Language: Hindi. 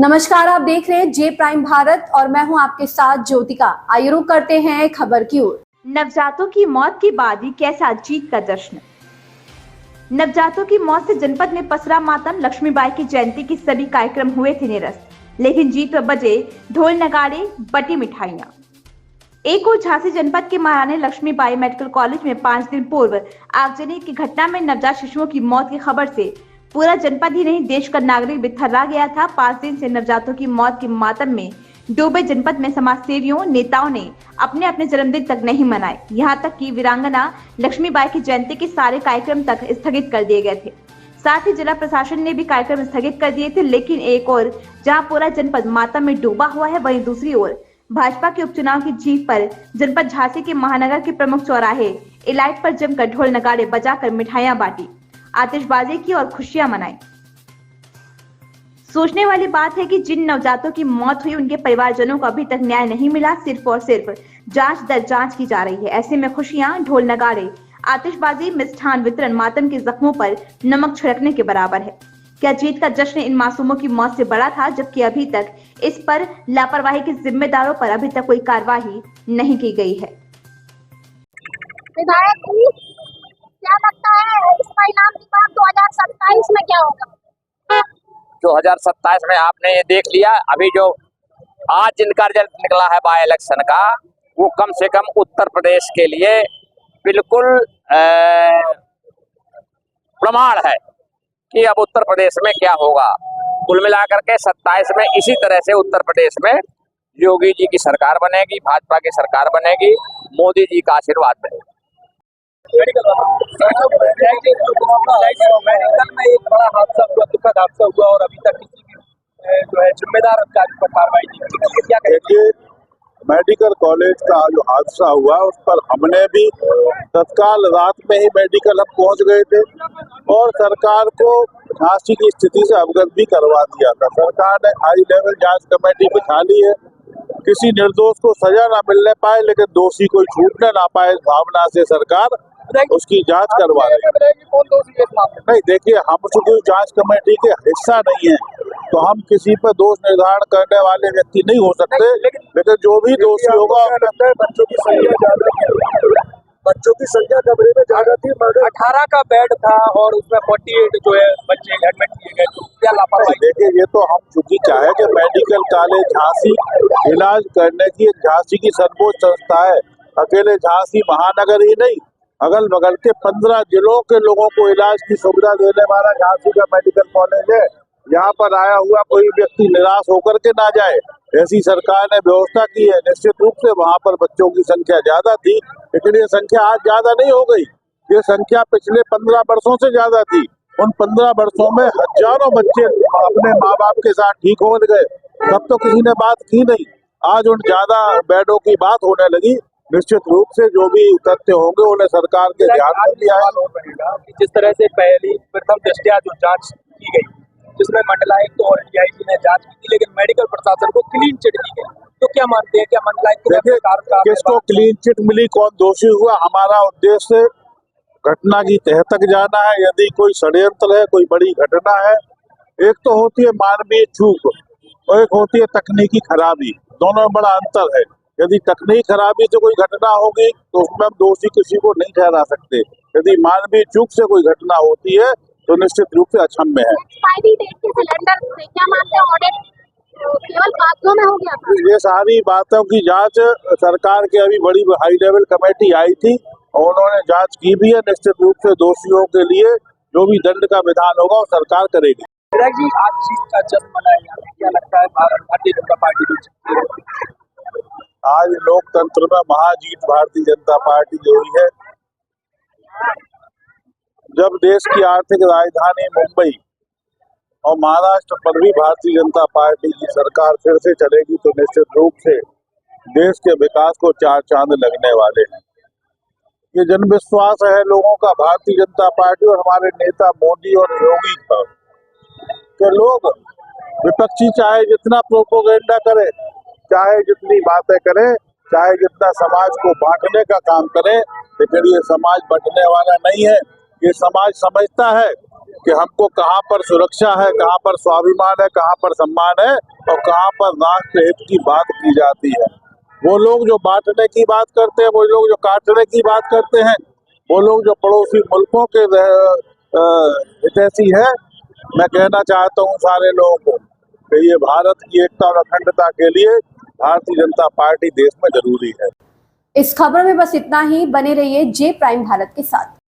नमस्कार, आप देख रहे हैं जे प्राइम भारत और मैं हूं आपके साथ ज्योतिका। आइए रुक करते हैं खबर की ओर। नवजातों की मौत के बाद ही कैसा जीत का जश्न। नवजातों की मौत से जनपद में पसरा मातम। लक्ष्मीबाई की जयंती के सभी कार्यक्रम हुए थे निरस्त, लेकिन जीत पर बजे ढोल नगाड़े, बटी मिठाइयां। एक और झांसी जनपद के महारानी लक्ष्मीबाई मेडिकल कॉलेज में 5 दिन पूर्व आगजनी की घटना में नवजात शिशुओं की मौत की खबर से पूरा जनपद ही नहीं देश का नागरिक बिथरा गया था। 5 दिन से नवजातों की मौत के मातम में डूबे जनपद में समाज सेवियों, नेताओं ने अपने अपने जन्मदिन तक नहीं मनाए। यहां तक कि वीरांगना लक्ष्मीबाई की जयंती के सारे कार्यक्रम तक स्थगित कर दिए गए थे। साथ ही जिला प्रशासन ने भी कार्यक्रम स्थगित कर दिए थे। लेकिन एक और जहां पूरा जनपद मातम में डूबा हुआ है, वहीं दूसरी ओर भाजपा के उपचुनाव की जीत पर जनपद झांसी के महानगर के प्रमुख चौराहे इलाइट पर जमकर ढोल नगाड़े बजाकर मिठाइयां बांटी, आतिशबाजी की और खुशियां मनाई। सोचने वाली बात है कि जिन नवजातों की मौत हुई उनके परिवारजनों को अभी तक न्याय नहीं मिला। सिर्फ और सिर्फ जांच दर जांच की जा रही है। ऐसे में खुशियां, ढोल नगाड़े, आतिशबाजी, मिष्ठान वितरण मातम के जख्मों पर नमक छिड़कने के बराबर है। क्या जीत का जश्न इन मासूमों की मौत से बड़ा था? जबकि अभी तक इस पर लापरवाही के जिम्मेदारों पर अभी तक कोई कार्रवाई नहीं की गई है। विधायक क्या लगता है इस परिणाम के बाद 2027 में क्या होगा? 2027 में आपने ये देख लिया, अभी जो आज जिनका रिजल्ट निकला है बाय इलेक्शन का, वो कम से कम उत्तर प्रदेश के लिए बिल्कुल प्रमाण है कि अब उत्तर प्रदेश में क्या होगा। कुल मिलाकर के 27 में इसी तरह से उत्तर प्रदेश में योगी जी की सरकार बनेगी, भाजपा की सरकार बनेगी, मोदी जी का आशीर्वाद रहेगा। मेडिकल में एक बड़ा हादसा हुआ, दुखद हादसा हुआ और अभी तक किसी भी जो है जिम्मेदार अधिकारी पर कार्रवाई नहीं की। क्या कहेंगे? मेडिकल कॉलेज का जो हादसा हुआ उस पर हमने भी तत्काल रात में ही मेडिकल हम पहुंच गए थे और सरकार को झांसी की स्थिति से अवगत भी करवा दिया था। सरकार ने हाई लेवल जांच कमेटी बिठा ली है। किसी निर्दोष को सजा ना मिलने पाए लेकिन दोषी कोई छूटने ना पाए, भावना से सरकार उसकी जांच करवा रही है। नहीं, देखिए, हम चूंकि जांच कमेटी के हिस्सा नहीं है तो हम किसी पर दोष निर्धारण करने वाले व्यक्ति नहीं हो सकते, लेकिन जो भी दोषी होगा। बच्चों की संख्या कमरे में ज्यादा थी, 18 का बेड था और उसमें 48 जो है बच्चे एडमिट किए गए। तो क्या लापरवाही? देखिए, ये तो हम चूंकि चाहे कि मेडिकल कॉलेज झांसी इलाज करने की एक झांसी की सर्वोच्च संस्था है। अकेले झांसी महानगर ही नहीं, अगल बगल के 15 जिलों के लोगों को इलाज की सुविधा देने वाला झांसी का मेडिकल कॉलेज है। यहाँ पर आया हुआ कोई व्यक्ति निराश होकर के ना जाए, ऐसी सरकार ने व्यवस्था की है। निश्चित रूप से वहाँ पर बच्चों की संख्या ज्यादा थी, लेकिन ये संख्या आज ज्यादा नहीं हो गई। ये संख्या पिछले 15 वर्षों से ज्यादा थी। उन 15 वर्षों में हजारों बच्चे अपने माँ बाप के साथ ठीक हो गए, तब तो किसी ने बात की नहीं। आज उन ज्यादा बेडों की बात होने लगी। निश्चित रूप से जो भी तथ्य होंगे उन्हें सरकार के ध्यान में लिया है। जिस तरह से पहली प्रथम दृष्टया जो जांच की गई, जिसमें मंडलायुक्त और डीआईजी ने जांच की थी, लेकिन मेडिकल प्रशासन को क्लीन चिट दी गई। तो क्या मानते हैं, क्या मंडलायुक्त किसको क्लीन चिट मिली, कौन दोषी हुआ? हमारा उद्देश्य घटना की तह तक जाना है। यदि कोई षड्यंत्र है, कोई बड़ी घटना है, एक तो होती है मानवीय चूक और एक होती है तकनीकी खराबी। दोनों में बड़ा अंतर है। यदि तकनीकी खराबी से कोई घटना होगी तो उसमें हम दोषी किसी को नहीं ठहरा सकते। यदि मानवीय चूक से कोई घटना होती है तो निश्चित रूप से अक्षम्य है। केवल बातों में हो गया था। ये सारी बातों की जांच सरकार की अभी बड़ी हाई लेवल कमेटी आई थी और उन्होंने जांच की भी है। निश्चित रूप से दोषियों के लिए जो भी दंड का विधान होगा वो सरकार करेगी। जी, आज जीत का जश्न मनाया, क्या लगता है भारतीय जनता पार्टी की? आज लोकतंत्र में महाजीत भारतीय जनता पार्टी की हुई है। जब देश की आर्थिक राजधानी मुंबई और महाराष्ट्र पर भी भारतीय जनता पार्टी की सरकार फिर से चलेगी तो निश्चित रूप से देश के विकास को 4 चांद लगने वाले हैं। ये जनविश्वास है लोगों का भारतीय जनता पार्टी और हमारे नेता मोदी और योगी पर कि लोग विपक्षी चाहे जितना प्रोपोगेंडा करे, चाहे जितनी बातें करें, चाहे जितना समाज को बांटने का काम करे, लेकिन ये समाज बंटने वाला नहीं है। ये समाज समझता है कि हमको कहाँ पर सुरक्षा है, कहाँ पर स्वाभिमान है, कहाँ पर सम्मान है और कहाँ पर राष्ट्र हित की बात की जाती है। वो लोग जो बांटने की बात करते हैं, वो लोग जो काटने की बात करते हैं, वो लोग जो पड़ोसी मुल्कों के हितैषी है, मैं कहना चाहता हूँ सारे लोगों को कि ये भारत की एकता और अखंडता के लिए भारतीय जनता पार्टी देश में जरूरी है। इस खबर में बस इतना ही। बने रहिए जे प्राइम भारत के साथ।